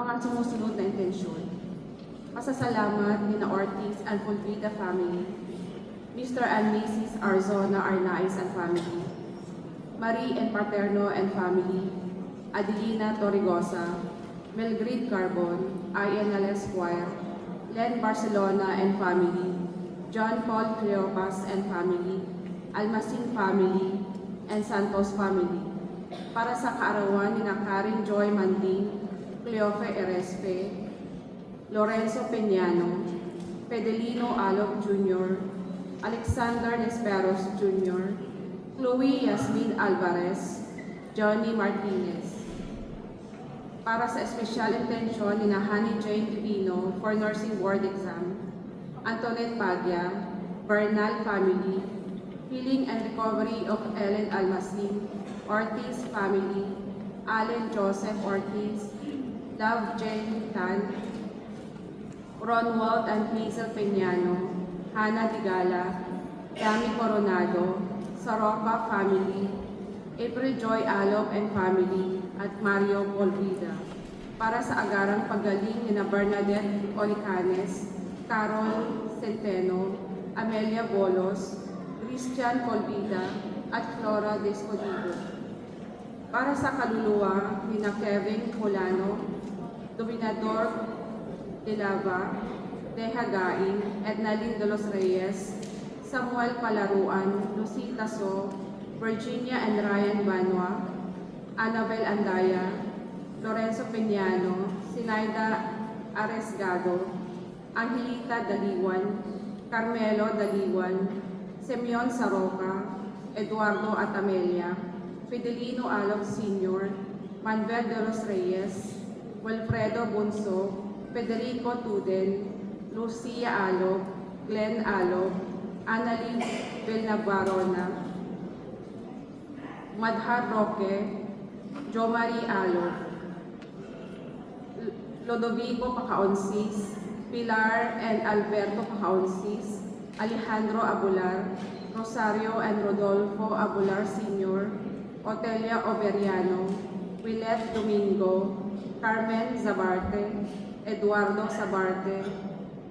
Mga sumusunod na intensyon. Pasasalamat ni na Ortiz and Pulvida family, Mr. and Mrs. Arzona Arnaiz and family, Marie and Paterno and family, Adelina Torrigosa, Melgrid Carbon, INL Esquire, Len Barcelona and family, John Paul Cleopas and family, Almasin family, and Santos family. Para sa kaarawan ni na Karen Joy Manding, Cleofe Erespe, Lorenzo Peñano, Pedelino Alog Jr., Alexander Nesperos Jr., Chloe Yasmin Alvarez, Johnny Martinez. Para sa espesyal intensyon ni na Honey Jane Divino for nursing board exam, Antoinette Padilla, Bernal family, healing and recovery of Ellen Almasin, Ortiz family, Allen Joseph Ortiz, Love Jane Tan, Ronwald and Hazel Peñano, Hannah Digala, Yami Coronado, Saroca family, April Joy Alop and family, at Mario Polvida. Para sa agarang paggaling ni na Bernadette Olicanes, Carol Centeno, Amelia Bolos, Christian Polvida, at Flora Descodido. Para sa kaluluwa ni na Kevin Polano, Dominador de Lava, Deja Gain, Ednalyn de los Reyes, Samuel Palaruan, Lucita So, Virginia and Ryan Banwa, Annabel Andaya, Lorenzo Peñano, Sinaida Aresgado, Angelita Daliwan, Carmelo Daliwan, Semyon Saroca, Eduardo Atamelia, Fidelino Alog Sr., Manuel de los Reyes, Wilfredo Bunso, Federico Tuden, Lucia Alog, Glenn Alog, Annalyn Vilnabarona, Madhar Roque, Jo Marie Alog, Lodovico Pacaonsis, Pilar and Alberto Pacaonsis, Alejandro Abular, Rosario and Rodolfo Abular Sr., Otelia Overiano, Willet Domingo, Carmen Zabarte, Eduardo Sabarte,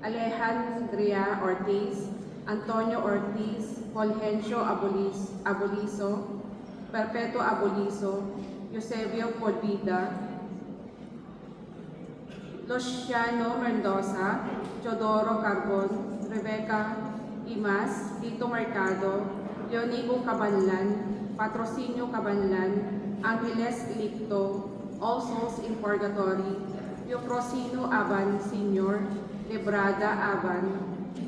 Alejandria Ortiz, Antonio Ortiz, Fulgencio Aboliso, Perpetuo Aboliso, Eusebio Polvida, Luciano Mendoza, Teodoro Carbon, Rebecca Imas, Tito Mercado, Leonigo Cabanlan, Patrocinio Cabanlan, Angeles Licto, All Souls in Purgatory, Eufrosino Aban Sr., Lebrada Aban,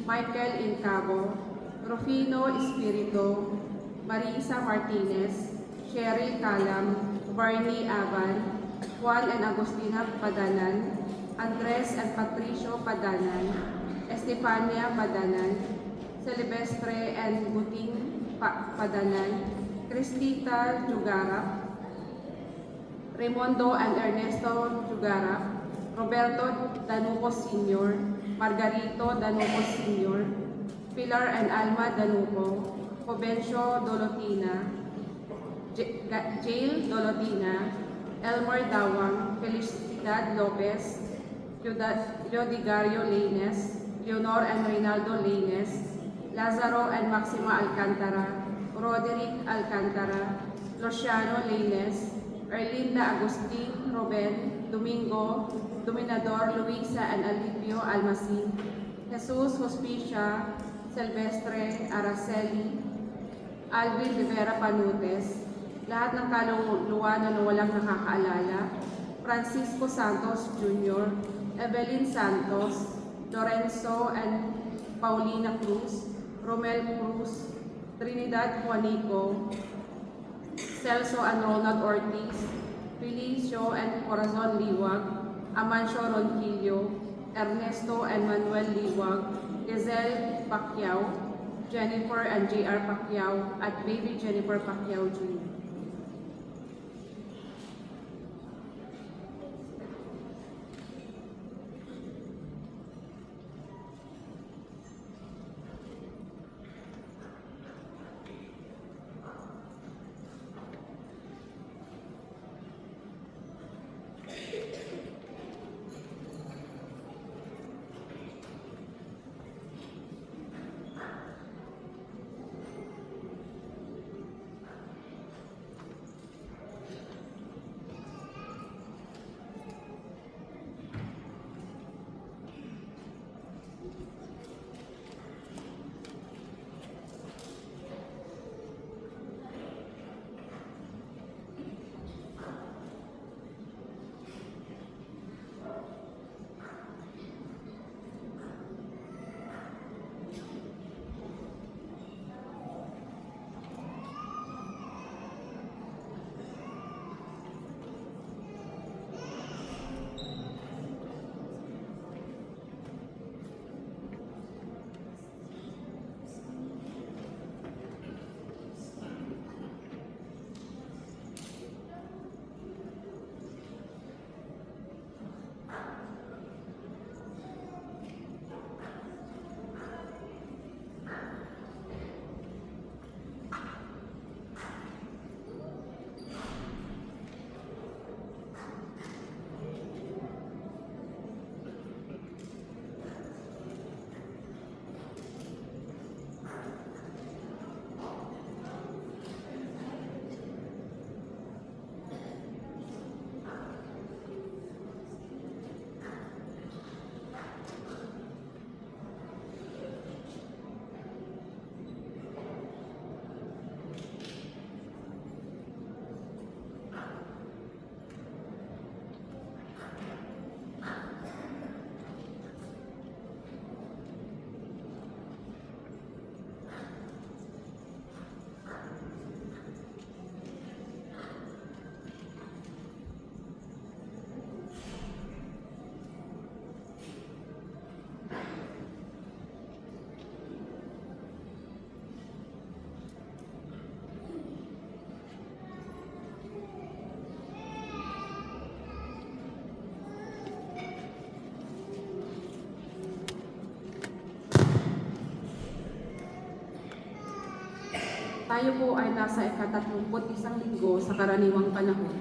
Michael Incabo, Rufino Espirito, Marisa Martinez, Cheryl Calam, Barney Aban, Juan and Agustina Padanan, Andres and Patricio Padanan, Estefania Padanan, Silvestre and Buting Padanan, Cristita Jugarap, Raimondo and Ernesto Jugarap, Roberto Danuco Sr., Margarito Danuco Sr., Pilar and Alma Danuco, Jovencio Dolotina, Jail Dolotina, Elmer Dawang, Felicidad Lopez, Leodigario Laines, Leonor and Reynaldo Laines, Lazaro and Maxima Alcantara, Roderick Alcantara, Luciano Laines, Erlinda Agustin, Ruben, Domingo, Dominador Luisa and Alipio Almasin, Jesus Hospicia, Silvestre Araceli, Alvin Rivera Panutes, lahat ng kaluluwa na walang nakakaalala, Francisco Santos Jr., Evelyn Santos, Lorenzo and Paulina Cruz, Romel Cruz, Trinidad Juanico, Celso and Ronald Ortiz, Felicio and Corazon Liwag, Amancio Ronquillo, Ernesto and Manuel Liwag, Giselle Pacquiao, Jennifer and J.R. Pacquiao, at baby Jennifer Pacquiao Jr. Tayo po ay nasa ika-31 linggo sa karaniwang panahon.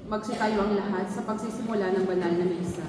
Magsitayo ang lahat sa pagsisimula ng banal na misa.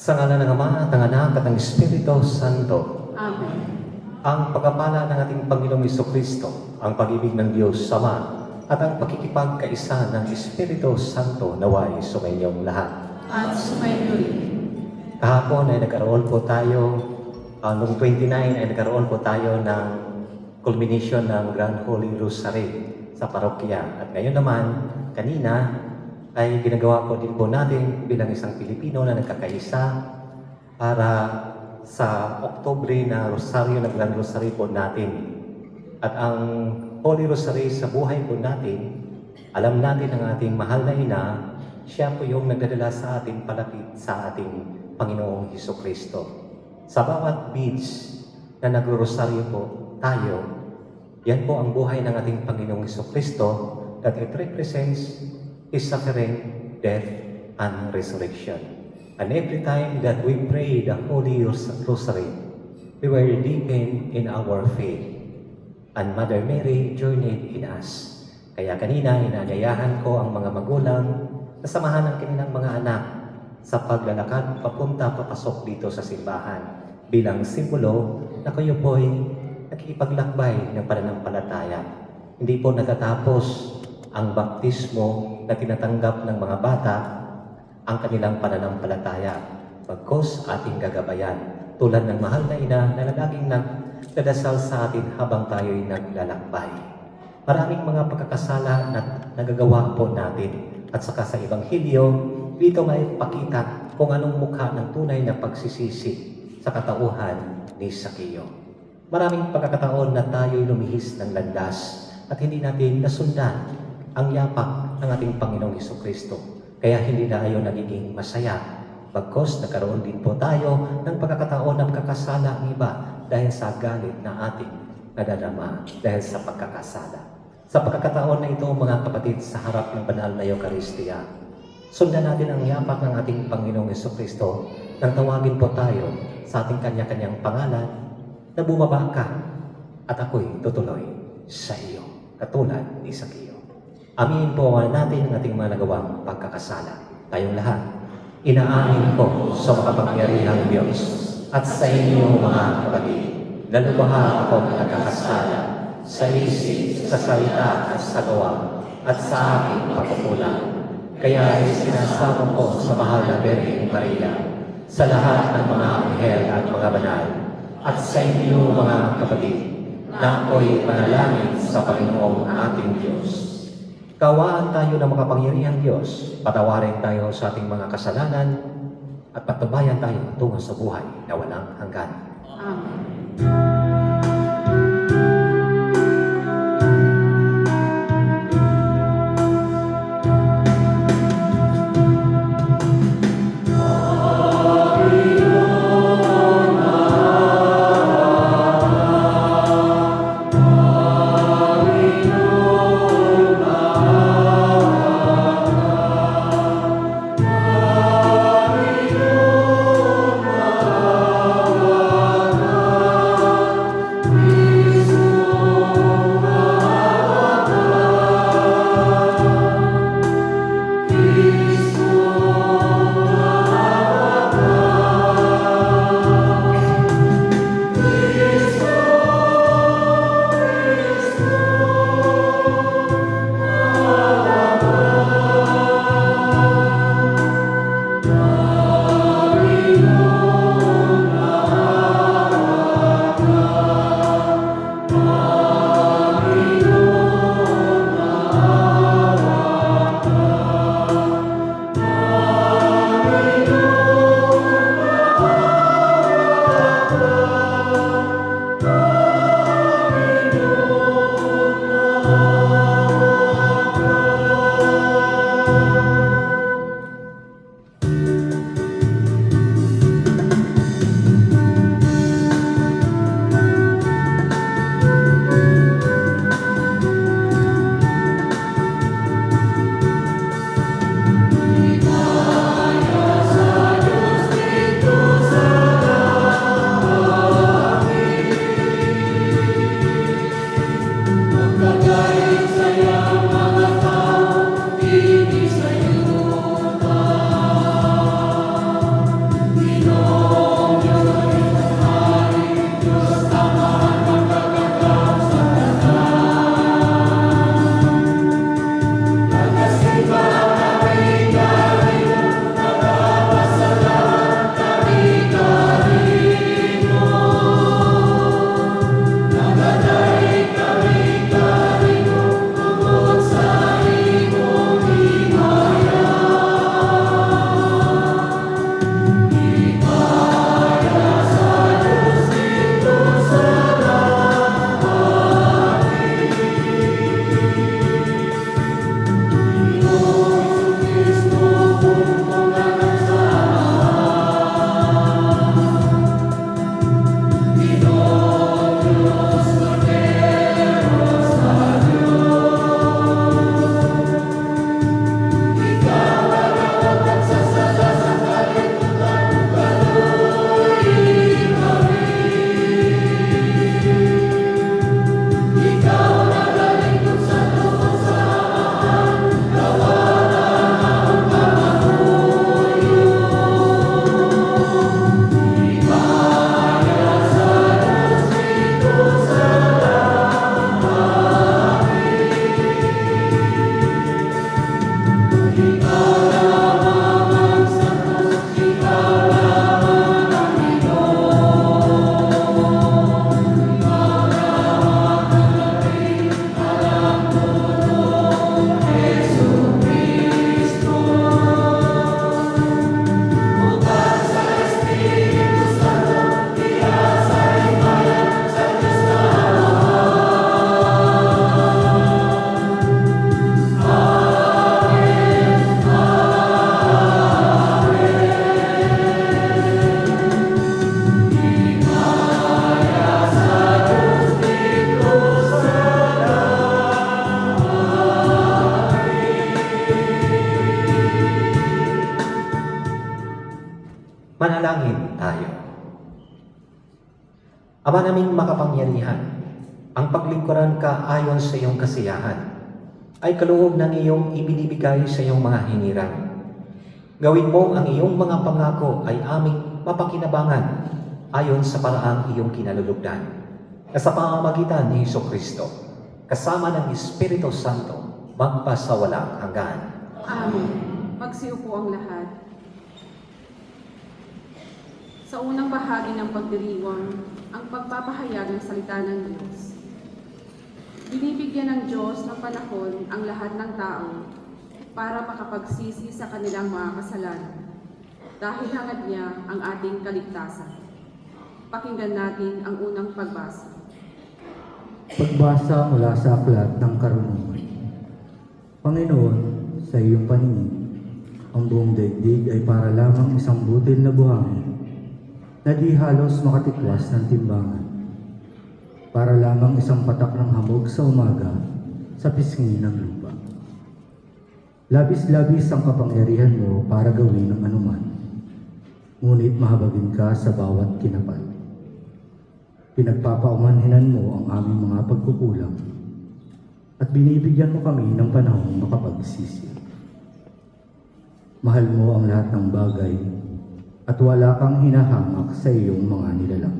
Sa ngalan ng Ama at ng Anak at ng Espiritu Santo, Amen. ang pagpapala ng ating Panginoong Jesucristo, ang pag-ibig ng Diyos Ama, at ang pakikipagkaisa ng Espiritu Santo naway sumainyong lahat. At sumayo rin. Kahapon ay nagkaroon po tayo, noong 29 ay nagkaroon po tayo ng culmination ng Grand Holy Rosary sa parokya. At ngayon naman, kanina, ay ginagawa po din po natin bilang isang Pilipino na nagkakaisa para sa Oktubre na Rosaryo, na Grand Rosary po natin. At ang Holy Rosary sa buhay po natin, alam natin ang ating mahal na ina, siya po yung nagdadala sa atin palapit sa ating Panginoong Jesucristo. Sa bawat beads na nagro-rosaryo po tayo, yan po ang buhay ng ating Panginoong Jesucristo, that it represents His suffering, death, and resurrection. And every time that we pray the Holy Rosary, we were deepened in our faith. And Mother Mary journeyed in us. Kaya kanina, inaanyayahan ko ang mga magulang na samahan ng kanilang mga anak sa paglalakad papasok dito sa simbahan bilang simbolo na kayo po'y nakikipaglakbay ng pananampalataya. Hindi po natatapos ang baptismo na tinatanggap ng mga bata ang kanilang pananampalataya. Bagkus ating gagabayan, tulad ng mahal na ina na laging nagdadasal sa atin habang tayo'y naglalakbay. Maraming mga pagkakasala na nagagawa po natin. At saka sa Ebanghelyo, dito may pakita kung anong mukha ng tunay na pagsisisi sa katauhan ni Sakeo. Maraming pagkakataon na tayo'y lumihis ng landas at hindi natin nasundan ang yapak ng ating Panginoong Hesukristo. Kaya hindi tayo nagiging masaya. Bagkus nagkaroon din po tayo ng pagkakataon na magkakasala ang iba dahil sa galit na ating nadadama dahil sa pagkakasala. Sa pagkakataon na ito, mga kapatid, sa harap ng banal na Eucharistia, sundan natin ang yapak ng ating Panginoong Hesukristo nang tawagin po tayo sa ating kanya-kanyang pangalan na bumaba ka at ako'y tutuloy sa iyo, katulad ni Sakeo. Aminin po natin ang ating mga nagawang pagkakasala. Tayong lahat, inaamin ko sa makapangyarihang Diyos at sa inyo mga kapatid, na lubha akong nagkakasala sa isip, sa salita at sa gawa at sa aking pagkukulang. Kaya ay sinasamo ko sa mahal na Birheng Maria, sa lahat ng mga anghel at mga banal, at sa inyo mga kapatid, na ako'y panalangin sa Panginoong ating Diyos. Kawaan tayo ng makapangyarihang Diyos, patawarin tayo sa ating mga kasalanan, at patubayan tayo tungo sa buhay na walang hanggan. Amen. Manalangin tayo. Ama naming makapangyarihan, ang paglingkuran ka ayon sa iyong kasiyahan ay kaloob ng iyong ibinibigay sa iyong mga hinirang. Gawin mo ang iyong mga pangako ay aming mapakinabangan ayon sa paraang iyong kinalulugdan na sa pamamagitan ni Hesukristo, kasama ng Espiritu Santo, magpasawalang hanggan. Amen. Magsiupo ang lahat. Sa unang bahagi ng pagdiriwang, ang pagpapahayag ng salita ng Diyos. Binibigyan ng Diyos ng panahon ang lahat ng tao para makapagsisi sa kanilang mga kasalanan dahil hangad niya ang ating kaligtasan. Pakinggan natin ang unang pagbasa. Pagbasa mula sa aklat ng Karunungan. Panginoon, sa iyong paningin, ang buong daigdig ay para lamang isang butil na buhangin na di halos makatikwas ng timbangan. Para lamang isang patak ng hamog sa umaga sa pisngi ng lupa. Labis-labis ang kapangyarihan mo para gawin ang anuman, ngunit mahabagin ka sa bawat kinapal. Pinagpapaumanhinan mo ang aming mga pagkukulang at binibigyan mo kami ng panahong makapagsisi. Mahal mo ang lahat ng bagay at wala kang hinahamak sa iyong mga nilalang.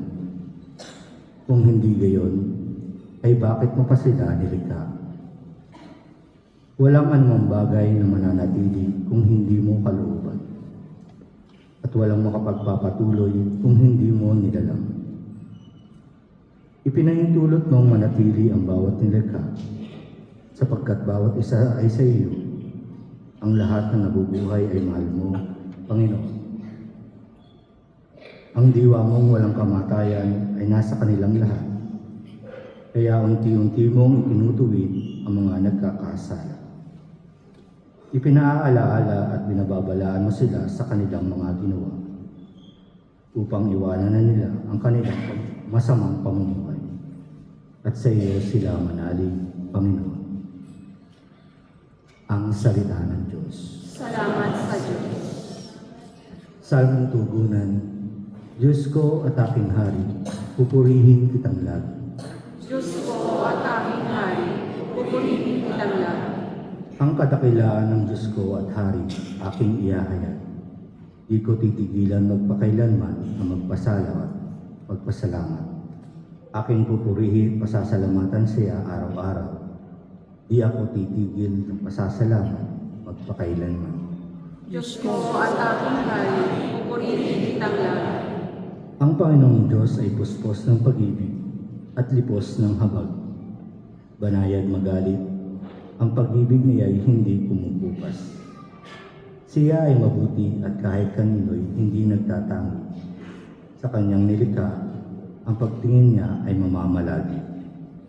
Kung hindi gayon, ay bakit mo pa sila nilikha? Walang anumang bagay na mananatili kung hindi mo kalooban. At walang makapagpapatuloy kung hindi mo nilalang. Ipinahintulot mong manatili ang bawat nilikha, sapagkat bawat isa ay sa iyo. Ang lahat ng nabubuhay ay mahal mo, Panginoon. Ang diwa mong walang kamatayan ay nasa kanilang lahat. Kaya unti-unti mong ikinutuwid ang mga nagkakasala. Ipinaalaala at binababalaan mo sila sa kanilang mga ginawa upang iwanan na nila ang kanilang masamang pamumuhay. At sa iyo sila manalig, Panginoon. Ang salita ng Diyos. Salamat sa Diyos. Salmong tugunan. Diyos ko at aking hari, pupurihin kitang lagi. Diyos ko at aking hari, pupurihin kitang lagi. Ang kadakilaan ng Diyos ko at hari, aking iyahayag. Di ko titigilan magpakailanman ang magpasalamat at magpasalamat. Aking pupurihin, pasasalamatan siya araw-araw. Di ako titigil ng pasasalamat magpakailanman. Diyos ko at aking hari, pupurihin kitang lagi. Ang Panginoong Diyos ay puspos ng pag-ibig at lipos ng habag. Banayad magalit, ang pag-ibig niya ay hindi pumupupas. Siya ay mabuti at kahit kanino'y hindi nagtatangi. Sa kanyang nilikha, ang pagtingin niya ay mamamalagi.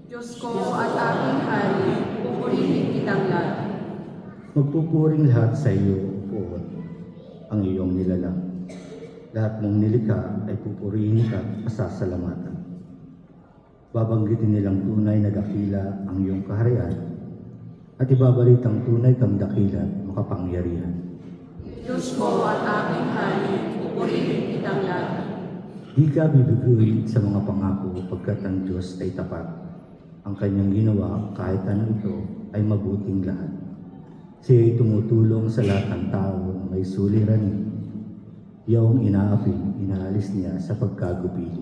Diyos ko at aking hari, pupurihin kitang lagi. Magpupuring lahat sa iyo, Poon, ang iyong nilalang. Lahat mong nilikha ay pupurihin ka at pasasalamatan. Babanggitin nilang tunay na dakila ang iyong kaharian at ibabalitang tunay kang dakila at makapangyarihan. Diyos ko at aking hari, pupurihin kitang lagi. Di ka bibiguin sa mga pangako pagkat ang Diyos ay tapat. Ang kanyang ginawa kahit ano ito ay mabuting lahat. Siya ay tumutulong sa lahat ng tao na may suliranin. Iyong inaapi, inaalis niya sa pagkagubili.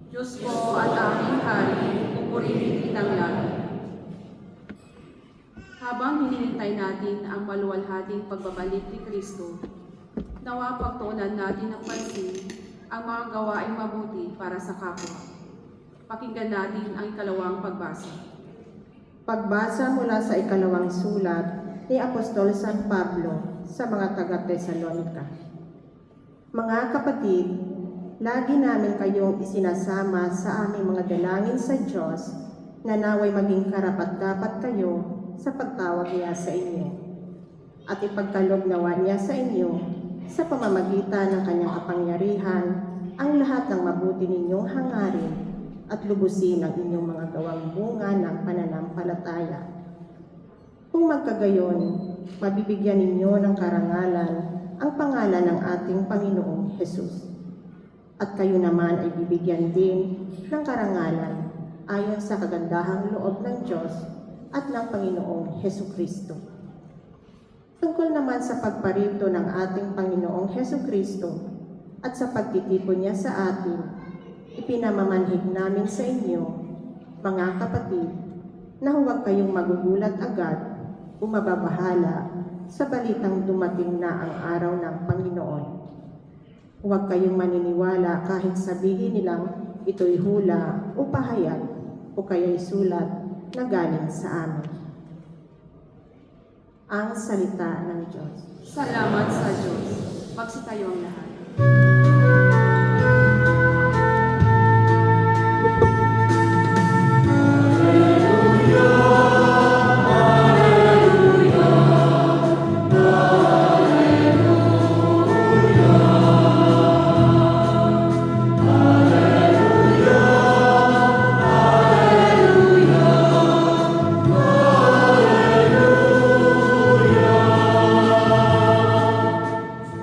Diyos ko at aking hari, pupurihin kitang lagi. Habang hinihintay natin ang maluwalhating pagbabalik ni Kristo, nawa pagtuunan natin ng pansin ang mga gawaing mabuti para sa kapwa. Pakinggan natin ang ikalawang pagbasa. Pagbasa mula sa ikalawang sulat ni Apostol San Pablo sa mga taga-Tesalonica. Mga kapatid, lagi namin kayong isinasama sa aming mga dalangin sa Diyos na naway maging karapat-dapat kayo sa pagtawag niya sa inyo at ipagkaloob nawa niya sa inyo sa pamamagitan ng kanyang kapangyarihan ang lahat ng mabuti ninyong hangarin at lubusin ang inyong mga gawang bunga ng pananampalataya. Kung magkagayon, mabibigyan ninyo ng karangalan ang pangalan ng ating Panginoong Hesus. at kayo naman ay bibigyan din ng karangalan ayon sa kagandahang loob ng Diyos at ng Panginoong Hesukristo. Tungkol naman sa pagparito ng ating Panginoong Hesukristo at sa pagtitipon niya sa atin, ipinamamanhig namin sa inyo, mga kapatid, na huwag kayong magugulat agad o mababahala sa balitang dumating na ang araw ng Panginoon. Huwag kayong maniniwala kahit sabihin nilang ito'y hula o pahayag o kaya'y sulat na galing sa amin. Ang salita ng Diyos. Salamat sa Diyos. Magsitayo ang lahat.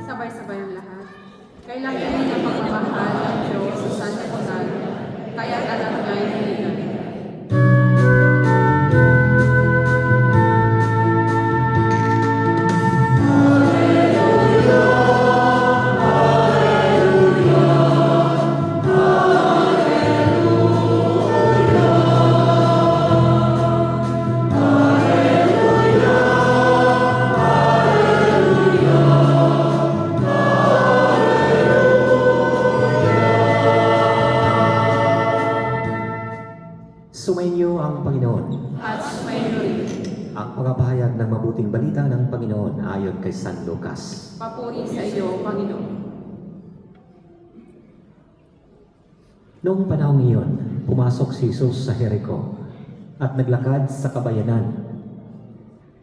Sabay-sabay ang lahat. Kailangan din ang pagmamahal ng Diyos sa sanlibutan, kaya't alam niya ay hinigan. Sumainyo ang Panginoon. At sumainyo rin. Ang pagpapahayag ng mabuting balita ng Panginoon ayon kay San Lucas. Papuri sa iyo, Panginoon. Noong panahon iyon, pumasok si Jesus sa Jericho at naglakad sa kabayanan.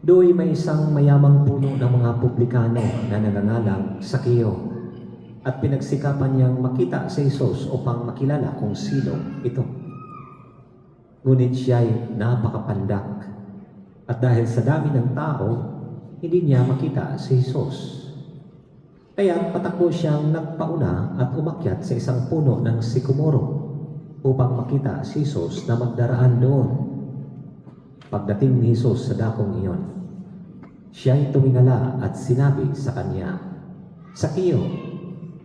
Do'y may isang mayamang puno ng mga publikano na nangangalang Sakeo at pinagsikapan niyang makita si Jesus upang makilala kung sino ito. Ngunit siya'y napakapandak at dahil sa dami ng tao, hindi niya makita si Jesus. Kaya patakbo siyang nagpauna at umakyat sa isang puno ng sikomoro upang makita si Jesus na magdaraan doon. Pagdating ni Jesus sa dakong iyon, siya'y tumingala at sinabi sa kanya, Sakeo,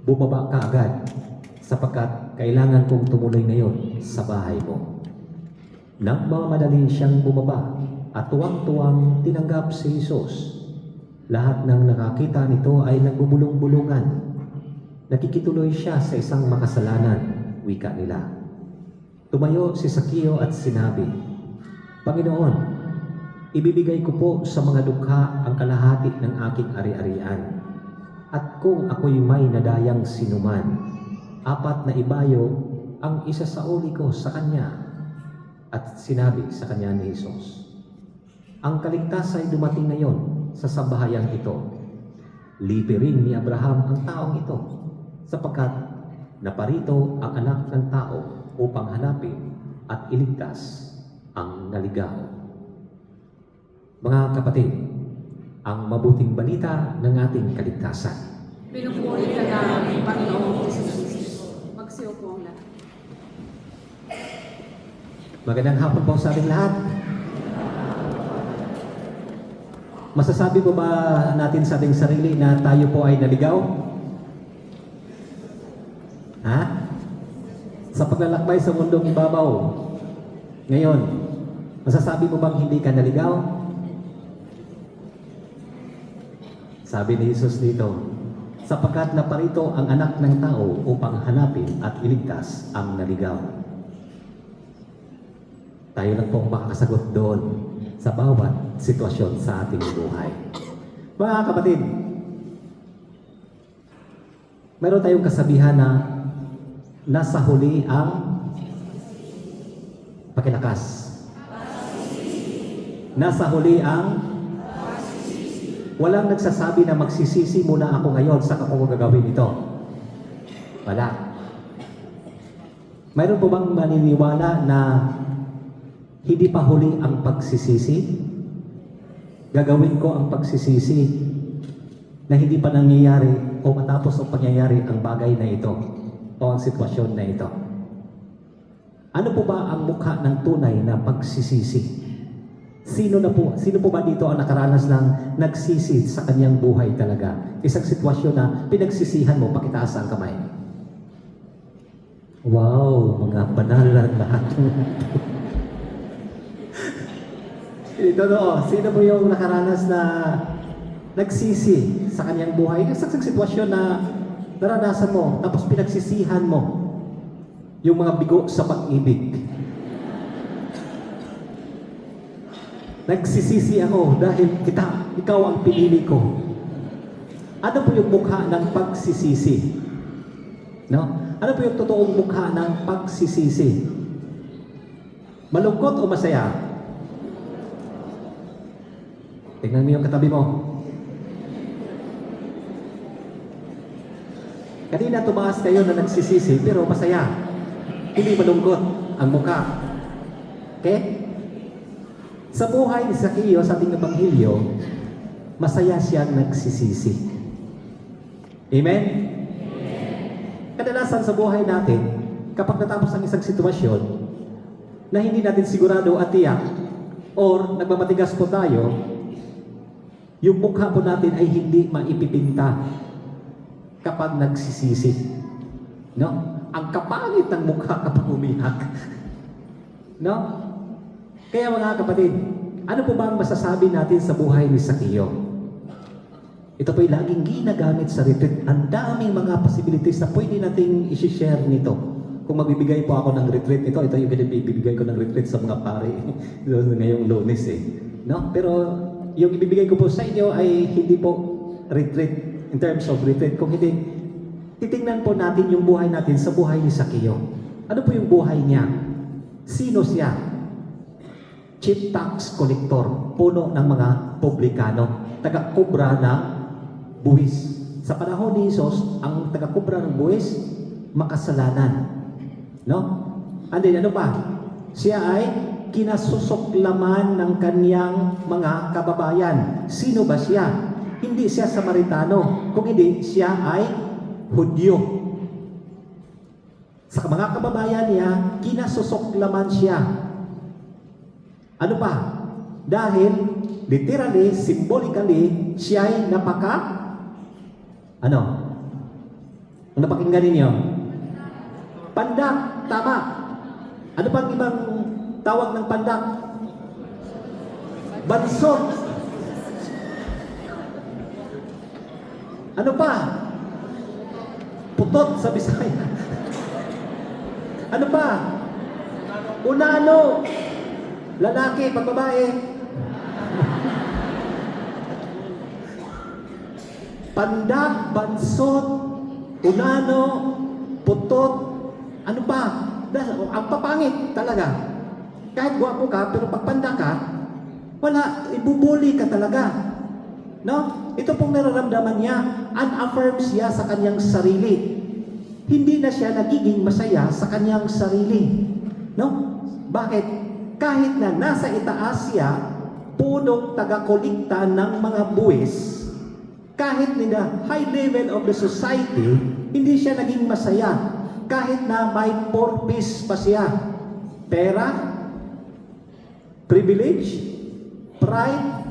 bumaba ka agad sapagkat kailangan kong tumuloy ngayon sa bahay mo. Nang mamadali siyang bumaba at tuwang-tuwang tinanggap si Jesus. Lahat ng nakakita nito ay nagbubulong-bulungan. Nakikituloy siya sa isang makasalanan, wika nila. Tumayo si Sakeo at sinabi, Panginoon, ibibigay ko po sa mga dukha ang kalahati ng aking ari-arian. At kung ako'y may nadayang sinuman, 4 na ibayo ang isa sa uli ko sa kanya. At sinabi sa kanya ni Jesus, ang kaligtasan ay dumating ngayon sa sambahayan ito. Lipi rin ni Abraham ang taong ito, sapagkat naparito ang anak ng tao upang hanapin at iligtas ang naligaw. Mga kapatid, ang mabuting balita ng ating kaligtasan. Pinupuri ka namin, Panginoong Jesucristo. Magsiupo ang lahat. Magandang hapon po sa ating lahat. Masasabi po ba natin sa ating sarili na tayo po ay naligaw? Ha? Sa paglalakbay sa mundong ibabaw, ngayon, masasabi mo bang hindi ka naligaw? Sabi ni Jesus dito, sapagkat naparito ang anak ng tao upang hanapin at iligtas ang naligaw. Tayo lang pong makakasagot doon sa bawat sitwasyon sa ating buhay. Mga kapatid, mayroon tayong kasabihan na nasa huli ang pakilakas. Nasa huli ang walang nagsasabi na magsisisi muna ako ngayon sa ako gagawin ito. Wala. Mayroon po bang maniniwala na hindi pa huli ang pagsisisi? Gagawin ko ang pagsisisi na hindi pa nangyayari o matapos ang pangyayari ang bagay na ito. o ang sitwasyon na ito? Ano po ba ang mukha ng tunay na pagsisisi? Sino po ba dito ang nakaranas ng nagsisi sa kanyang buhay talaga? Isang sitwasyon na pinagsisihan mo, pakitaas ang kamay. Wow, mga banal na lahat. Ito sino po yung nakaranas na nagsisi sa kanyang buhay? Isang sitwasyon na naranasan mo, tapos pinagsisihan mo yung mga bigo sa pag-ibig. Nagsisisi ako dahil ikaw ang pinili ko. Ano po yung mukha ng pagsisisi? No? Ano po yung totoong mukha ng pagsisisi? Malungkot o masaya? Tingnan mo yung katabi mo. Kanina tumaas kayo na nagsisisi, pero masaya. Hindi malungkot ang mukha. Okay? Sa buhay ni Zacchaeus sa ating Ebanghelyo, masaya siyang nagsisisi. Amen? Kadalasan sa buhay natin, kapag natapos ang isang sitwasyon na hindi natin sigurado at tiyak or nagmamatigas po tayo, yung mukha po natin ay hindi maipipinta kapag nagsisisi. No? Ang kapangit ng mukha kapag umiyak. No? Kaya mga kapatid, ano po ba ang masasabi natin sa buhay ni Zacchaeus? Ito po'y laging ginagamit sa retreat. Ang daming mga possibilities na pwede nating isi-share nito. Kung magbibigay po ako ng retreat, ito yung binibigay ko ng retreat sa mga pare ngayong Lunes No? Pero yung ibibigay ko po sa inyo ay hindi po retreat in terms of retreat. Kung hindi, titingnan po natin yung buhay natin sa buhay ni Zacchaeus. Ano po yung buhay niya? Sino siya? Chief tax collector, puno ng mga publikano, taga-kubra ng buwis. Sa panahon ni Jesus, ang taga-kubra ng buwis, makasalanan. No? And then, ano pa? Siya ay kinasusuklaman ng kanyang mga kababayan. Sino ba siya? Hindi siya Samaritano. Kung hindi, siya ay Hudyo. Sa mga kababayan niya, kinasusuklaman siya. Ano pa? Dahil, literally, symbolically, siya ay ano? Ang napakinggan ninyo? Pandak, tama. Ano pang ibang tawag ng pandak? Bansot. Ano pa? Putot sa Bisaya. Ano pa? Unano. Lalaki, pag babae. Pandak, bansot, unano, putot, ano pa? Ang papangit talaga. Kahit gwapo ka, pero pag panda ka, wala, ibubuli ka talaga. No? Ito pong nararamdaman niya, unaffirm siya sa kanyang sarili. Hindi na siya nagiging masaya sa kanyang sarili. No? Bakit? Kahit na nasa itaas siya, punong taga-kolikta ng mga buwis, kahit na high level of the society, hindi siya naging masaya. Kahit na may purpose pa siya. Pera, privilege, pride.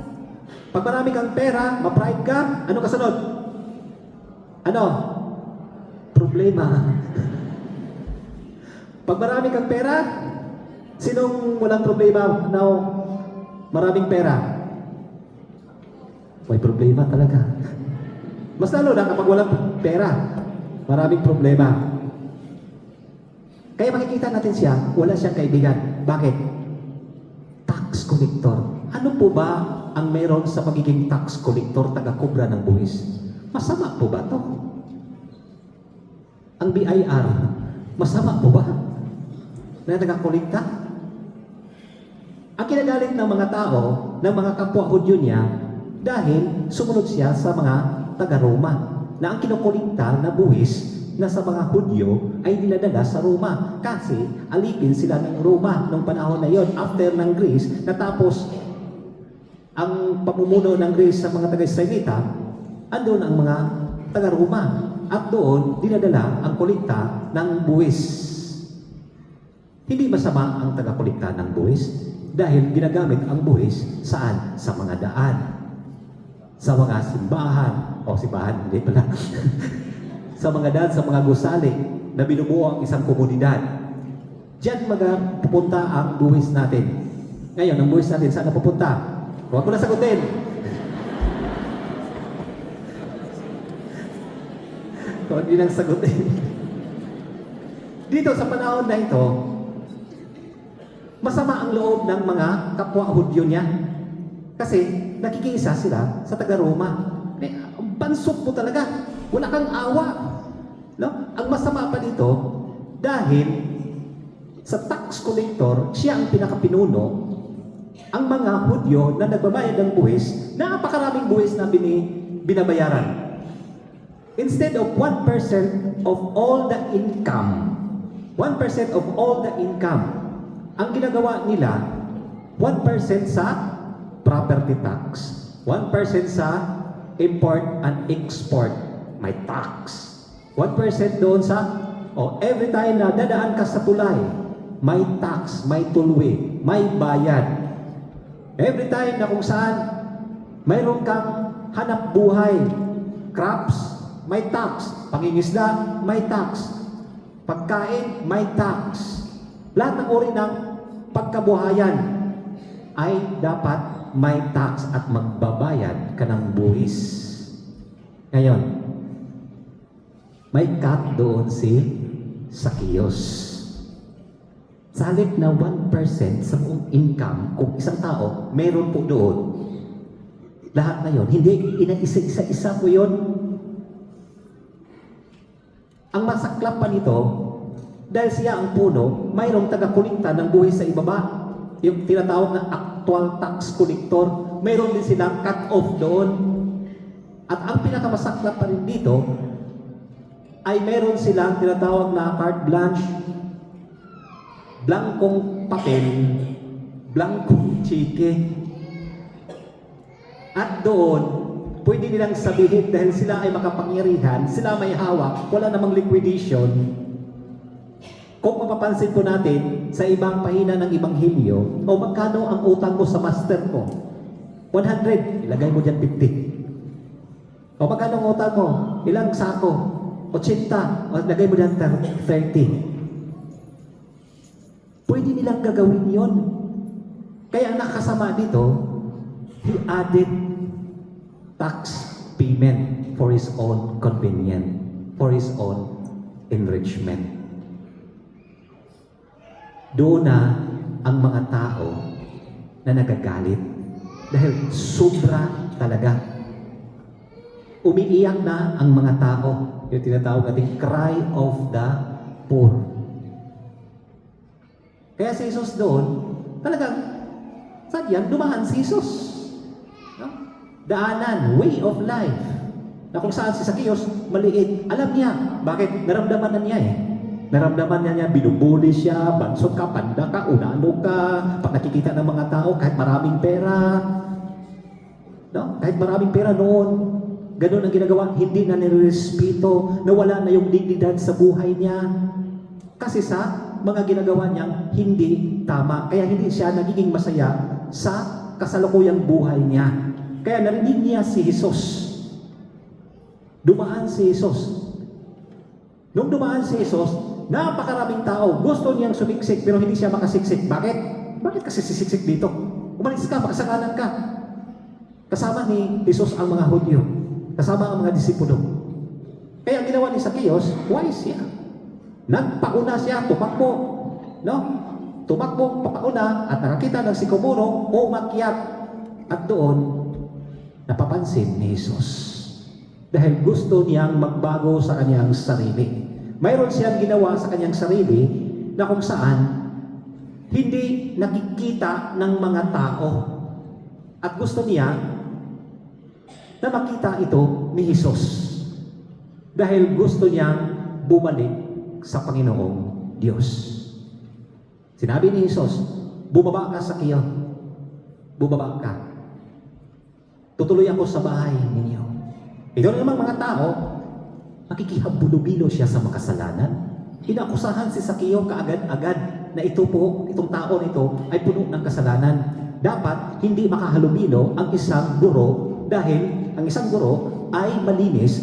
Pag marami kang pera, ma-pride ka, ano kasunod? Ano? Problema. Pag marami kang pera, sinong walang problema now maraming pera? May problema talaga. Mas lalo na kapag walang pera, maraming problema. Kaya makikita natin siya, wala siyang kaibigan. Bakit? Tax collector. Ano po ba ang meron sa pagiging tax collector, taga-kubra ng buwis? Masama po ba to? Ang BIR, masama po ba na taga-kolekta? Ang kinagalit ng mga tao, ng mga kapwa Hudyo niya, dahil sumunod siya sa mga taga-Roma, na ang kinukolekta na buwis na sa mga Hudyo ay dinadala sa Roma. Kasi alipin sila ng Roma nung panahon na yon after ng Greece, natapos ang pamumuno ng Greece sa mga taga-Israelita, andun ang mga taga-Roma. at doon dinadala ang kolekta ng buwis. Hindi masama ang taga-kolekta ng buwis dahil ginagamit ang buwis saan? Sa mga daan, sa mga simbahan, o simbahan, hindi pala, sa mga daan, sa mga gusali na binubuo ang isang komunidad. Diyan pupunta ang buwis natin. Ngayon, ang buwis natin, saan na pupunta? Huwag ko na sagutin. Kung hindi nang sagutin. Dito sa panahon na ito, masama ang loob ng mga kapwa Hudyo niya. Kasi nakikiisa sila sa taga-Roma. Ang bansot mo talaga. Wala kang awa. No? Ang masama pa dito, dahil sa tax collector, siya ang pinakapinuno, ang mga Hudyo na nagbabayad ng buwis, napakaraming buwis na binabayaran. Instead of 1% of all the income, 1% of all the income, ang ginagawa nila, 1% sa property tax, 1% sa import and export, may tax. 1% doon sa, every time na dadaan ka sa tulay, may tax, may tulwi, may bayad. Every time na kung saan mayroon kang hanap buhay, crops, may tax. Pangingisda, may tax. Pagkain, may tax. Lahat ng uri ng pagkabuhayan ay dapat may tax at magbabayad ka ng buwis. Ngayon, may cut doon si Zacchaeus. Sa halip na 1% sa buong income, kung isang tao, meron po doon, lahat na yun, hindi isa-isa po yun. Ang masaklap pa nito, dahil siya ang puno, mayroong taga-kolekta ng buwis sa ibaba. Yung tinatawag na actual tax collector, mayroon din silang cut-off doon. At ang pinakamasaklap pa rin dito, ay meron silang tinatawag na carte blanche, blankong papel, blankong chike. At doon, pwede nilang sabihin dahil sila ay makapangyarihan, sila may hawak, wala namang liquidation. Kung mapapansin po natin sa ibang pahina ng Ebanghelyo, magkano ang utang mo sa master mo? 100, ilagay mo dyan 50. Magkano ang utang mo? Ilang sako? 80, ilagay mo dyan 30. Pwede nilang gagawin yon. Kaya ang nakasama dito, he added tax payment for his own convenience, for his own enrichment. Doon na ang mga tao na nagagalit dahil sobra talaga. Umiiyak na ang mga tao. Yung tinatawag natin cry of the poor. Kaya si Jesus doon, talagang, saan yan? Dumaan si Jesus. No? Daanan, way of life. Na kung saan si Zacchaeus, maliit. Alam niya, bakit? Naramdaman na niya Naramdaman niya, binubuli siya, bansot ka, panda ka, unano ka, pag nakikita ng mga tao, kahit maraming pera. No? Kahit maraming pera noon, ganun ang ginagawa, hindi na nirespeto, nawala na yung dignidad sa buhay niya. Kasi sa mga ginagawa niyang hindi tama. Kaya hindi siya nagiging masaya sa kasalukuyang buhay niya. Kaya narinig niya si Jesus. Dumaan si Jesus. Nung dumaan si Jesus, napakaraming tao. Gusto niyang sumiksik pero hindi siya makasiksik. Bakit? Bakit kasi sisiksik dito? Umalis ka, makasalanan ka. Kasama ni Jesus ang mga Hudyo. Kasama ang mga disipulo. Kaya ang ginawa ni Zacchaeus, wise siya. Nagpauna siya, tumakbo. No? Tumakbo, papauna, at nakakita ng sikomoro, umakyat. At doon, napapansin ni Jesus. Dahil gusto niyang magbago sa kanyang sarili. Mayroon siyang ginawa sa kanyang sarili na kung saan hindi nakikita ng mga tao. At gusto niya na makita ito ni Jesus. Dahil gusto niyang bumalik sa Panginoong Diyos. Sinabi ni Jesus, bumaba ka Zacchaeus. Bumaba ka. Tutuloy ako sa bahay ninyo. Ito na naman mga tao, Makikihabulubilo siya sa makasalanan. Inakusahan si Sakeo kaagad-agad na itong tao nito ay puno ng kasalanan. Dapat hindi makahalubilo ang isang guro dahil ang isang guro ay malinis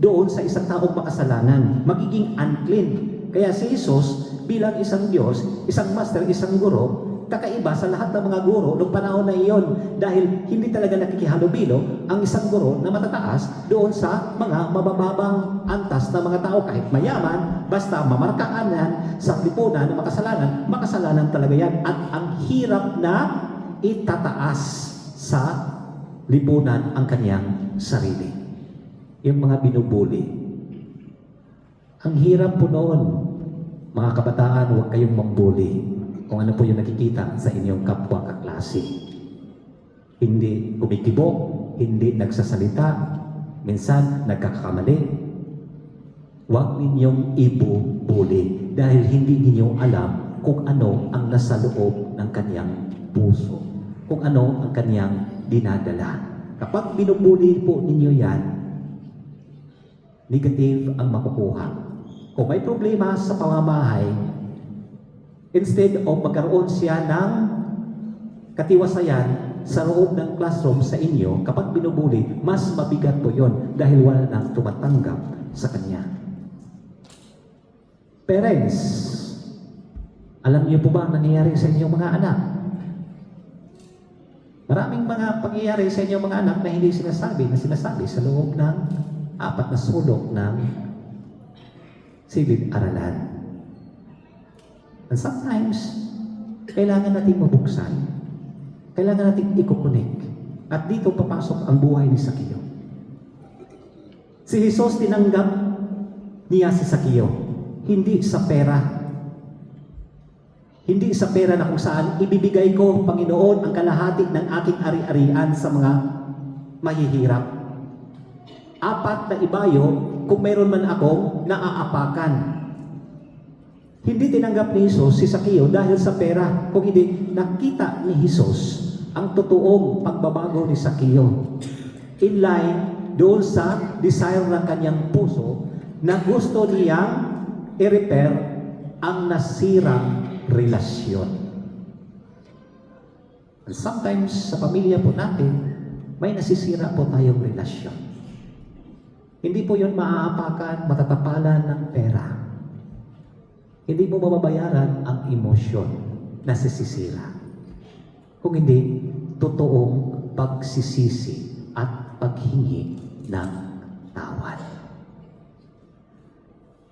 doon sa isang taong makasalanan. Magiging unclean. Kaya si Jesus bilang isang Diyos, isang master, isang guro, kakaiba sa lahat ng mga guro noong panahon na iyon dahil hindi talaga nakikihalubilo ang isang guro na matataas doon sa mga mabababang antas na mga tao kahit mayaman, basta mamarkaan yan sa lipunan ng makasalanan talaga yan at ang hirap na itataas sa lipunan ang kanyang sarili. Yung mga binubuli. Ang hirap po noon, mga kabataan, huwag kayong mambuli kung ano po yung nakikita sa inyong kapwa kaklase. Hindi kumikibo, hindi nagsasalita, minsan nagkakamali. Huwag ninyong ibubuli dahil hindi ninyo alam kung ano ang nasa loob ng kanyang puso, kung ano ang kanyang dinadala. Kapag binubuli po ninyo yan, negative ang makukuha. Kung may problema sa pamamahay, instead of magkaroon siya ng katiwasayan sa loob ng classroom sa inyo, kapag binubuli, mas mabigat po yon dahil wala nang tumatanggap sa kanya. Parents, alam niyo po ba ang nangyayari sa inyong mga anak? Maraming mga pangyayari sa inyong mga anak na hindi sinasabi sa loob ng 4 na sulok ng silid-aralan. And sometimes, kailangan natin mabuksan. Kailangan natin i-connect. At dito papasok ang buhay ni Sakeo. Si Jesus tinanggap niya si Sakeo. Hindi sa pera. Hindi sa pera na kung saan ibibigay ko, Panginoon, ang kalahati ng aking ari-arian sa mga mahihirap. 4 na ibayo kung mayroon man akong naaapakan. Hindi tinanggap ni Jesus si Sakeo dahil sa pera, kung hindi nakita ni Jesus ang totoong pagbabago ni Sakeo. In line doon sa desire ng kanyang puso na gusto niyang i-repair ang nasirang relasyon. And sometimes sa pamilya po natin, may nasisira po tayong relasyon. Hindi po yun maaapakan, matatapalan ng pera. Hindi mo mababayaran ang emosyon na sisisira. Kung hindi, totoong pagsisisi at paghingi ng tawad.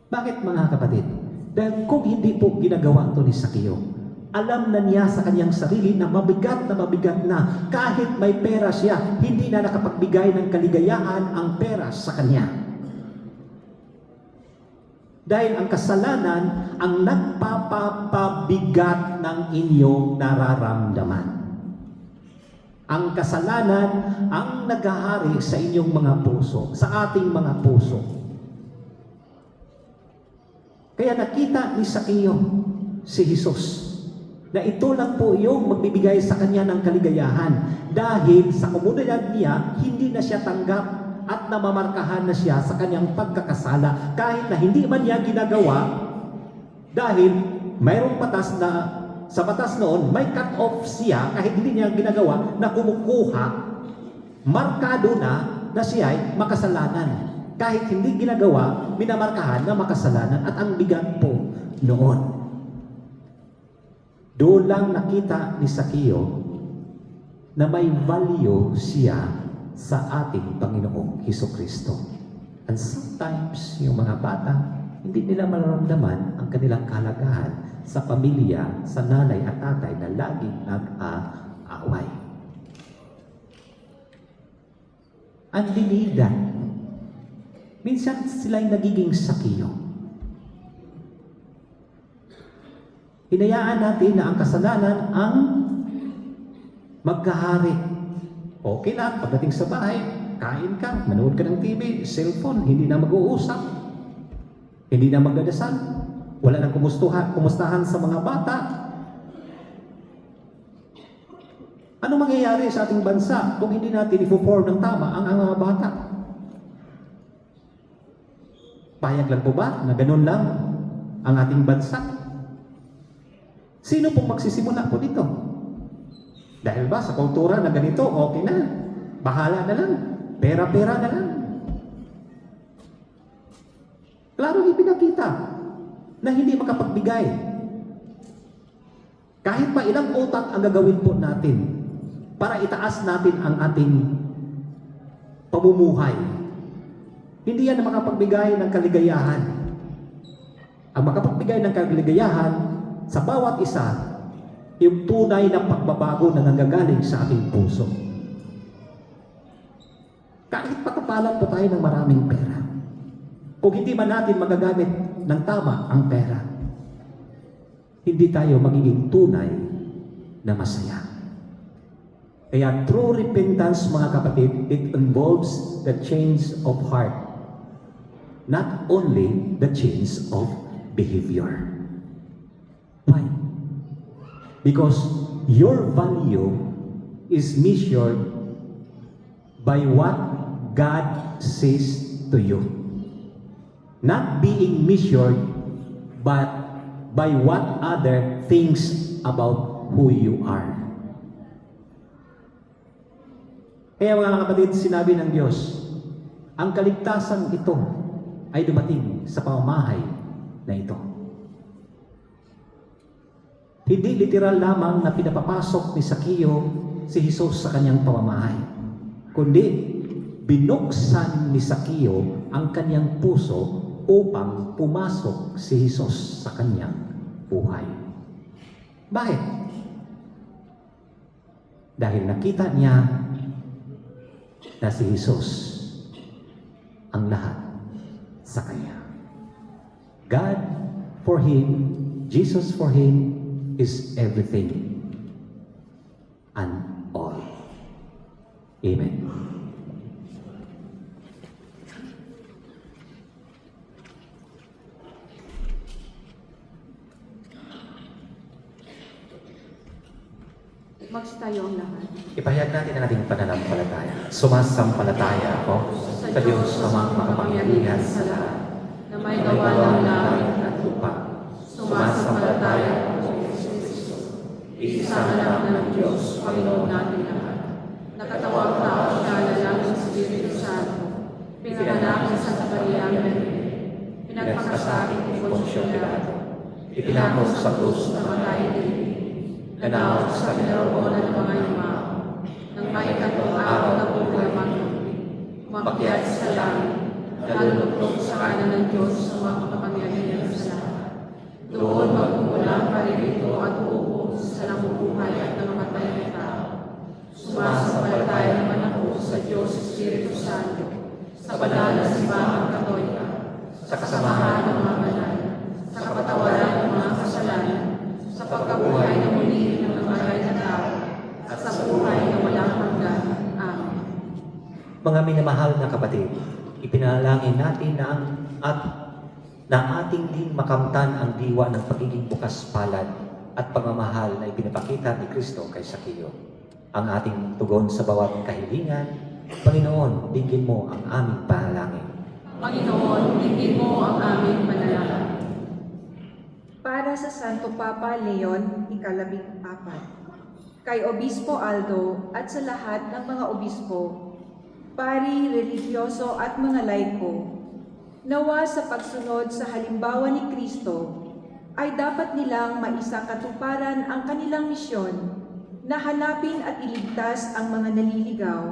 Bakit mga kapatid? Dahil kung hindi po ginagawa ito ni Sakeo, alam na niya sa kanyang sarili na mabigat na kahit may pera siya, hindi na nakapagbigay ng kaligayahan ang pera sa kanya. Dahil ang kasalanan ang nagpapabigat ng inyong nararamdaman. Ang kasalanan ang naghahari sa inyong mga puso, sa ating mga puso. Kaya nakita ni Sakeo si Jesus na ito lang po yung magbibigay sa kanya ng kaligayahan dahil sa komunidad niya, hindi na siya tanggap at namamarkahan na siya sa kanyang pagkakasala kahit na hindi man niya ginagawa dahil mayroong batas na sa batas noon may cut-off siya kahit hindi niya ginagawa na kumukuha markado na siya ay makasalanan kahit hindi ginagawa minamarkahan na makasalanan at ang bigat po noon. Doon lang nakita ni Sakeo na may value siya sa ating Panginoong Hesukristo. And sometimes, yung mga bata, hindi nila mararamdaman ang kanilang kalagahan sa pamilya, sa nanay at tatay na laging nag-aaway. Ang dinidan, minsan sila'y nagiging Sakeo. Hinayaan natin na ang kasalanan ang magkahari. Okay na, pagdating sa bahay, kain ka, manood ka ng TV, cellphone, hindi na mag-uusap, hindi na magdadasal, wala nang kumustahan sa mga bata. Ano mangyayari sa ating bansa kung hindi natin i-form ng tama ang mga bata? Payag lang po ba na ganun lang ang ating bansa? Sino pong magsisimula po dito? Dahil ba sa kultura na ganito, okay na. Bahala na lang. Pera-pera na lang. Klaro ipinakita na hindi makapagbigay. Kahit pa ilang utak ang gagawin po natin para itaas natin ang ating pamumuhay. Hindi yan makapagbigay ng kaligayahan. Ang makapagbigay ng kaligayahan sa bawat isa, yung tunay na pagbabago na nanggagaling sa ating puso. Kahit patapalan po tayo ng maraming pera, kung hindi man natin magagamit ng tama ang pera, hindi tayo magiging tunay na masaya. Kaya true repentance, mga kapatid, it involves the change of heart, not only the change of behavior. Why? Because your value is measured by what God says to you. Not being measured, but by what other thinks about who you are. Kaya mga kapatid, sinabi ng Diyos, ang kaligtasan ito ay dumating sa pamamahay na ito. Hindi literal lamang na pinapapasok ni Sakeo si Jesus sa kanyang pamamahay, kundi binuksan ni Sakeo ang kanyang puso upang pumasok si Jesus sa kanyang buhay. Bakit? Dahil nakita niya na si Jesus ang lahat sa kanya. God for him, Jesus for him, is everything and all. Amen. Magsitayo ang lahat. Ipahayag natin ang ating pananampalataya. Sumasampalataya ako sa Diyos Amang makapangyarihan sa lahat, na may gawa ng langit at lupa. sumasampalataya ako sa Kristo, isang anak ng Diyos, Panginoon natin lahat. Nakatawang tao siya na langit ng Espiritu Santo, pinanganak ng Santa Maria Virgen, pinagpakasabi ni Poncio Pilato, itinapos sa krus na matay din, nanawag sa kinaroonan ng mga yumao, nang maikatong araw na buklaman, umakyat sa langit, nalulugtog sa kanan ng Diyos sa mga makapangyarihan sa lahat. Doon magmumula ang paririto at uupo sa namubuhay at nangamatay na tao. Sumasampalataya naman ako sa Diyos Espiritu Santo, sa banal na simbahang Katolika, sa kasamahan ng mga banal, sa kapatawaran ng mga kasalanan, sa pagkabuhay na muli ng namatay na tao, at sa buhay na walang hanggan. Amen. Mga minamahal na kapatid, ipinalangin natin na ating din makamtan ang diwa ng pagiging bukas palad at pagmamahal na ipinapakita ni Kristo kay Sakeo. Ang ating tugon sa bawat kahilingan, Panginoon, dinggin mo ang aming panalangin. Panginoon, dinggin mo ang aming panalangin. Para sa Santo Papa Leon, ika-14, kay Obispo Aldo at sa lahat ng mga obispo, pari, religyoso at mga laiko, nawa sa pagsunod sa halimbawa ni Kristo, ay dapat nilang maisakatuparan ang kanilang misyon na hanapin at iligtas ang mga naliligaw.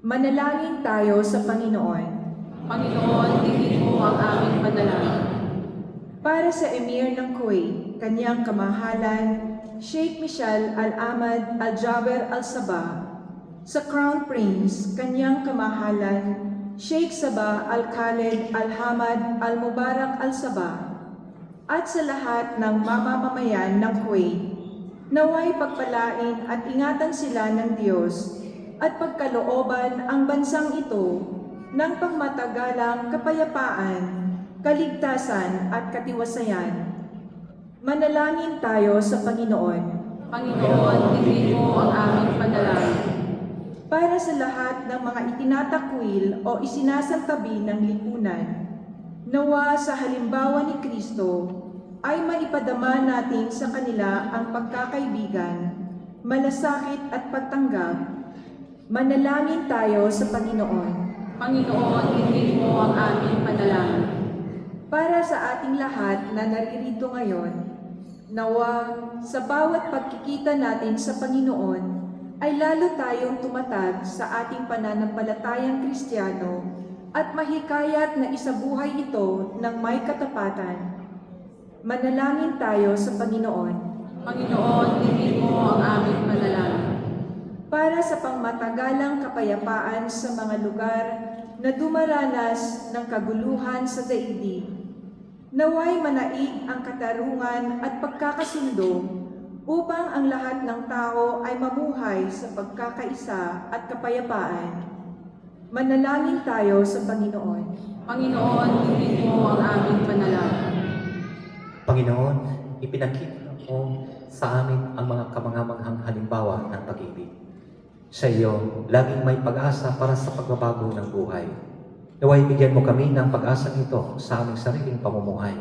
Manalangin tayo sa Panginoon. Panginoon, dinggin mo ang aming panalangin. Para sa Emir ng Kuwait, kanyang kamahalan, Sheikh Michel Al-Ahmad Al-Jaber Al-Sabah, sa Crown Prince, kanyang kamahalan, Sheikh Sabah Al-Khalid Al-Hamad Al-Mubarak Al-Sabah, at sa lahat ng mamamayan ng Kuwait, naway pagpalain at ingatan sila ng Diyos at pagkalooban ang bansang ito ng pangmatagalang kapayapaan, kaligtasan at katiwasayan. Manalangin tayo sa Panginoon. Panginoon, dinggin mo ang aming panalangin. Para sa lahat ng mga itinatakwil o isinasantabi ng lipunan, Nawa sa halimbawa ni Kristo ay maipadama natin sa kanila ang pagkakaibigan, malasakit at pagtanggap. Manalangin tayo sa Panginoon. Panginoon, hindi mo ang aming panalangin. Para sa ating lahat na naririto ngayon, nawa sa bawat pagkikita natin sa Panginoon ay lalo tayong tumatag sa ating pananampalatayang Kristiyano at mahikayat na isabuhay ito ng may katapatan. Manalangin tayo sa Panginoon. Panginoon, hindi mo ang aming panalangin. Para sa pangmatagalang kapayapaan sa mga lugar na dumaranas ng kaguluhan sa daigdig, naway manaig ang katarungan at pagkakasundo upang ang lahat ng tao ay mamuhay sa pagkakaisa at kapayapaan. Manalangin tayo sa Panginoon. Panginoon, hindi mo ang aming panalangin. Panginoon, ipinakita mo sa amin ang mga kamangamanghang halimbawa ng pag-ibig. Sa iyo, laging may pag-asa para sa pagbabago ng buhay. Naway bigyan mo kami ng pag-asang ito sa aming sariling pamumuhay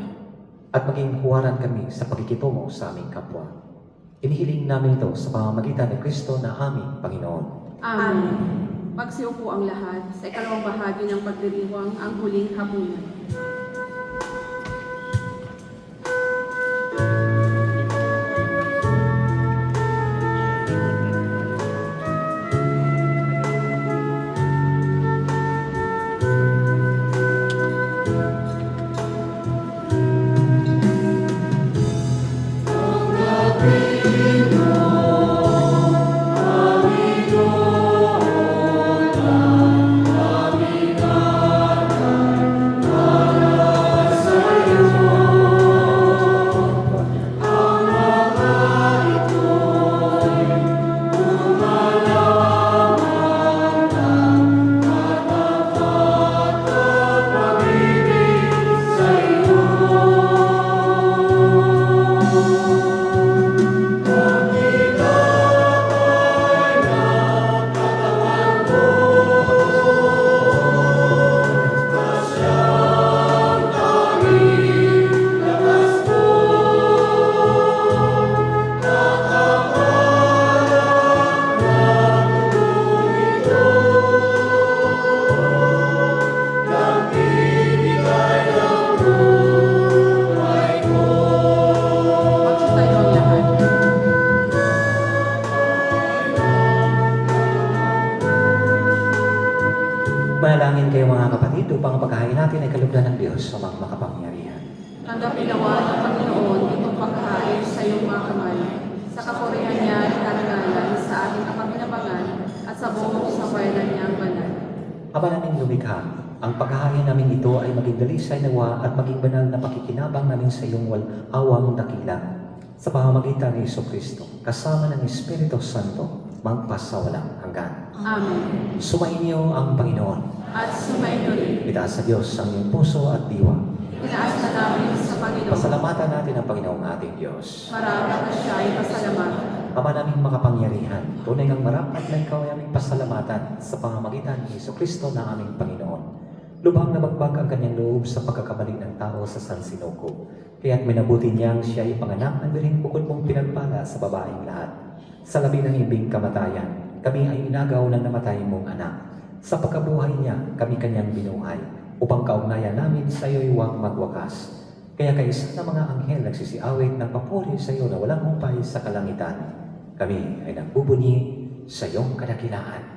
at maging huwaran kami sa pagkikitungo sa aming kapwa. Inihiling namin ito sa pamamagitan ni Kristo na aming Panginoon. Amen. Magsiupo ang lahat sa ikalawang bahagi ng pagdiriwang ang huling hapunan. Magsitayo ang lahat. Manalangin kayo mga kapatid upang ang pagkain natin ay kalugdan ng Diyos sa mga makapangyarihan. Tanggapin nawa ng Panginoon itong pagkain sa iyong mga kamay, sa kapurihan niya at karangalan sa ating kapakinabangan at sa buong sambayanan niyang banal. Aba naming lumikha, ang pagkain namin ito ay maging dalisay nawa at maging banal na pakikinabang namin sa iyong awang dakila. Sa pamamagitan ni Kristo, kasama ng Espiritu Santo, magpasawalang hanggan. Amen. Sumainyo ang Panginoon. At sumainyo rin. Itaas sa Diyos ang iyong puso at diwa. Tinaas na namin sa Panginoon. Pasalamatan natin ang Panginoong ating Diyos. Marapat na siya ay pasalamatan. Ama naming makapangyarihan, tunay ngang marapat na ikaw ay aming pasalamatan sa pamamagitan ni Kristo na aming Panginoon. Lubhang na bagbag ang kanyang loob sa pagkakabalik ng tao sa San Sinuko. Kaya't minabuti niyang siya ay panganak ng biring bukod mong pinagpala sa babaeng lahat. Sa labi ng ibing kamatayan, kami ay inagaw ng namatay mong anak. Sa pagkabuhay niya, kami kanyang binuhay, upang kaugnayan namin sa iyo'y huwag magwakas. Kaya kaisa ng mga anghel nagsisiawit ng papuri sa iyo na walang humpay sa kalangitan. Kami ay nagbubunyi sa iyong kadakilaan.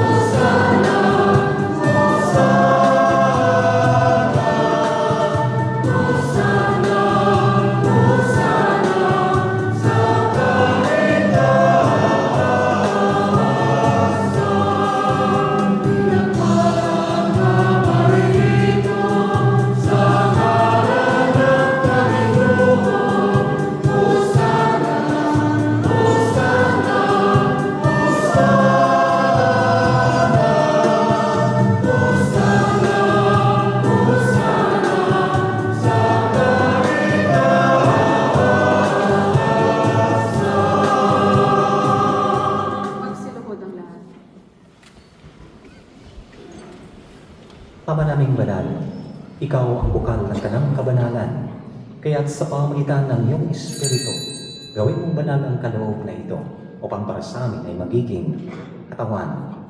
Hosanna, naming banal, ikaw ang bukal ng kanang kabanalan. Kaya't sa pamamagitan ng iyong Espiritu, gawin mong banal ang kaloob na ito upang para sa amin ay magiging katawan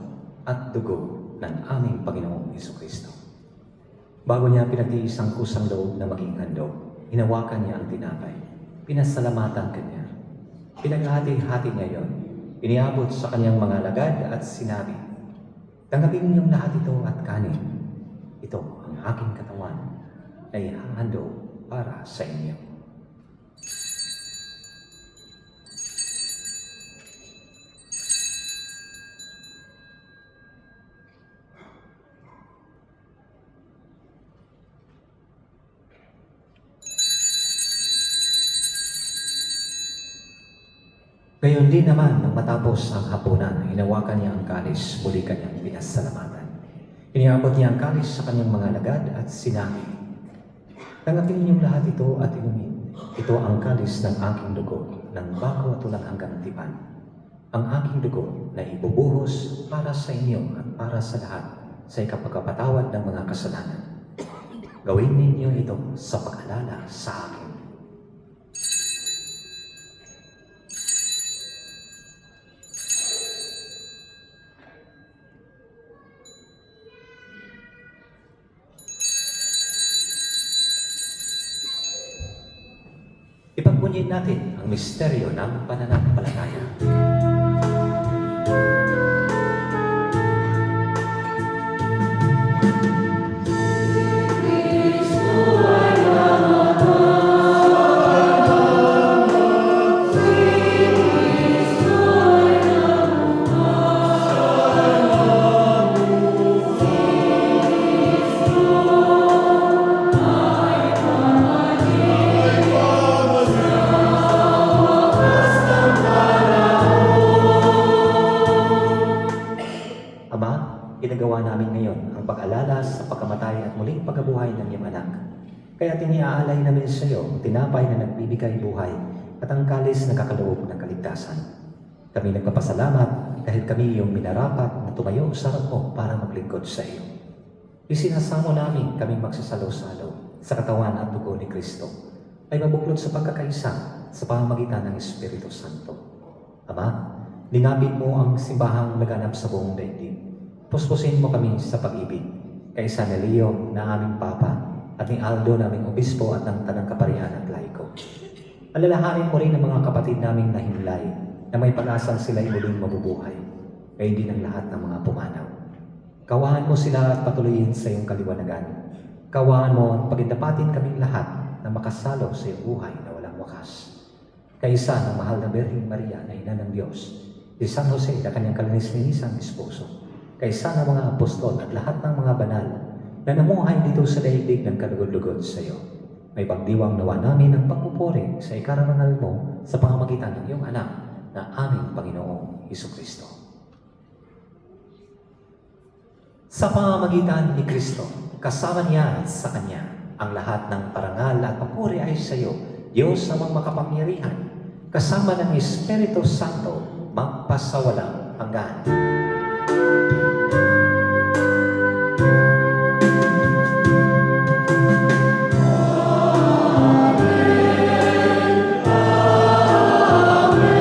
at dugo ng aming Panginoong Hesukristo. Bago niya pinagtiis ang kusang loob na maging handog, hinawakan niya ang tinapay, pinasalamatan kanya, pinaghati-hati niya yon, iniabot sa kanyang mga alagad at sinabi, "Tanggapin niyong lahat ito at kanin. Ito ang aking katawan na ihahandog para sa inyo." Gayon din naman, nang matapos ang hapunan, hinawakan niya ang kalis, muli kanyang pinasalamatan. Iniabot niya ang kalis sa kanyang mga alagad at sinabi, "Tanggapin ninyong lahat ito at inumin. Ito ang kalis ng aking dugo, ng bago at walang hanggang tipan. Ang aking dugo na ibubuhos para sa inyo at para sa lahat sa ikapagpapatawad ng mga kasalanan. Gawin ninyo ito sa pag-alala sa akin." Ipagbunyin natin ang misteryo ng pananampalataya. Ginagawa namin ngayon ang pag-alala sa pagkamatay at muling pagkabuhay ng iyong anak. Kaya tiniaalay namin sa iyo, tinapay na nagbibigay buhay at ang kalis na kakaloob ng kaligtasan. Kami nagpapasalamat dahil kami iyong minarapat na tumayo sa harap mo para maglingkod sa iyo. Isinasamo namin kaming magsasalo-salo sa katawan at dugo ni Kristo ay mabuklod sa pagkakaisa sa pamamagitan ng Espiritu Santo. Ama, linapit mo ang simbahang naganap sa buong daigdig. Puspusin mo kami sa pag-ibig, kaisa ni Leo na aming Papa at ni Aldo naming Obispo at ng Tanang Kaparian at Laiko. Alalahanin mo rin ang mga kapatid naming nahimlay na may pag-asang sila'y muling mabubuhay, gayon din ang lahat ng mga pumanaw. Kawahan mo sila at patuloyin sa iyong kaliwanagan. Kawahan mo at pagindapatin kaming lahat na makasalo sa iyong buhay na walang wakas. Kaisa ng mahal na Birheng Maria na Ina ng Diyos, si San Jose na kanyang kalinis-linisang esposo, kaysa ng mga apostol at lahat ng mga banal na namuhay dito sa daigdig ng kalugod-lugod sa iyo. May pagdiwang nawa namin ang pagpupuri sa ikarangal mo sa pamamagitan ng iyong anak na aming Panginoong Hesukristo. Sa pamamagitan ni Kristo, kasama niya at sa Kanya, ang lahat ng parangal at papuri ay sa iyo, Diyos amang makapangyarihan, kasama ng Espiritu Santo, magpasawalang hanggan.